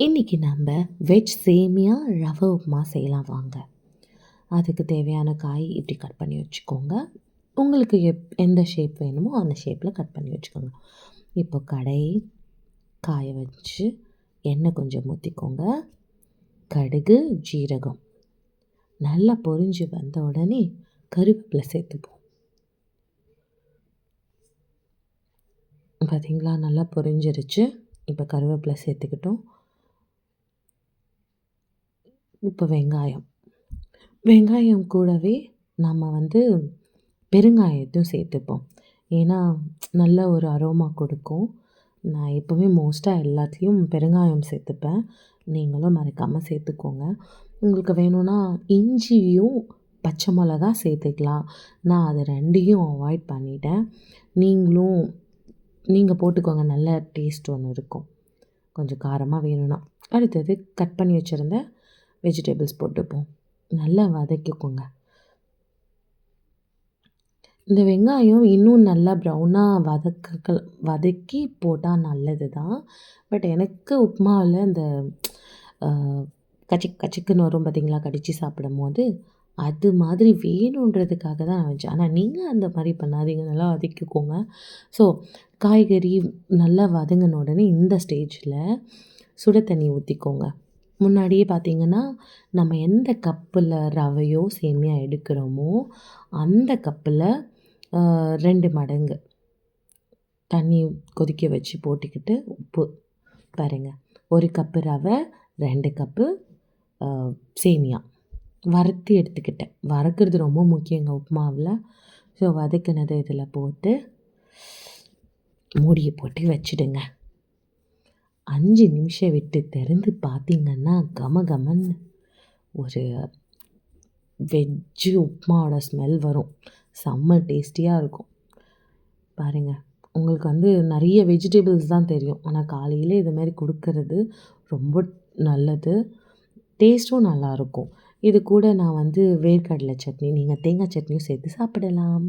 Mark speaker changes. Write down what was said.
Speaker 1: இன்றைக்கி நம்ம வெஜ் சேமியா ரவை உப்புமா செய்யலாம் வாங்க. அதுக்கு தேவையான காய் இப்படி கட் பண்ணி வச்சுக்கோங்க. உங்களுக்கு எந்த ஷேப் வேணுமோ அந்த ஷேப்பில் கட் பண்ணி வச்சுக்கோங்க. இப்போ கடாய் காய வச்சு எண்ணெய் கொஞ்சம் ஊற்றிக்கோங்க. கடுகு, ஜீரகம் நல்லா பொரிஞ்சு வந்த உடனே கருவேப்பிலை சேர்த்துப்போம். பார்த்திங்களா, நல்லா பொரிஞ்சிருச்சு. இப்போ கருவேப்பிலை சேர்த்துக்கிட்டோம். இப்போ வெங்காயம் கூடவே நம்ம பெருங்காயத்தையும் சேர்த்துப்போம். ஏன்னா நல்ல ஒரு அரோமா கொடுக்கும். நான் எப்போவுமே மோஸ்ட்டாக எல்லாத்துலேயும் பெருங்காயம் சேர்த்துப்பேன். நீங்களும் மறக்காமல் சேர்த்துக்கோங்க. உங்களுக்கு வேணும்னா இஞ்சியும் பச்சை மிளகா சேர்த்துக்கலாம். நான் அதை 2யும் அவாய்ட் பண்ணிட்டேன். நீங்கள் போட்டுக்கோங்க, நல்ல டேஸ்ட் ஒன்று இருக்கும். கொஞ்சம் காரமாக வேணும்னா. அடுத்தது கட் பண்ணி வச்சுருந்த வெஜிடபிள்ஸ் போட்டுப்போம். நல்லா வதக்கிக்கோங்க. இந்த வெங்காயம் இன்னும் நல்லா ப்ரௌனாக வதக்கி போட்டால் நல்லது தான். பட் எனக்கு உப்புமாவில் இந்த கச்சிக்குன்னு வரும் பார்த்திங்களா, கடித்து சாப்பிடும்போது அது மாதிரி வேணுன்றதுக்காக தான் நான் வச்சேன். ஆனால் நீங்கள் அந்த மாதிரி பண்ணாதீங்க, நல்லா வதக்கிக்கோங்க. ஸோ காய்கறி நல்லா வதங்கின உடனே இந்த ஸ்டேஜில் சுடு தண்ணி ஊற்றிக்கோங்க. முன்னாடியே பார்த்திங்கன்னா, நம்ம எந்த கப்பில் ரவையோ சேமியா எடுக்கிறோமோ அந்த கப்பில் 2 மடங்கு தண்ணி கொதிக்க வச்சு போட்டுக்கிட்டு உப்பு பாருங்கள். 1 கப்பு ரவை, 2 கப்பு சேமியா வறுத்து எடுத்துக்கிட்டேன். வறுக்கிறது ரொம்ப முக்கியங்க உப்புமாவில். ஸோ வதக்கினதை இதில் போட்டு மூடியை போட்டு வச்சுடுங்க. 5 நிமிஷம் விட்டு திறந்து பார்த்திங்கன்னா கமகமன்னு ஒரு வெஜ்ஜு உப்புமாவோட ஸ்மெல் வரும். செம்ம டேஸ்டியாக இருக்கும். பாருங்கள், உங்களுக்கு நிறைய வெஜிடபிள்ஸ் தான் தெரியும். ஆனால் காலையில் இது மாதிரி கொடுக்கறது ரொம்ப நல்லது. டேஸ்ட்டும் நல்லாயிருக்கும். இது கூட நான் வேர்க்கடலை சட்னி, நீங்கள் தேங்காய் சட்னியும் சேர்த்து சாப்பிடலாம்.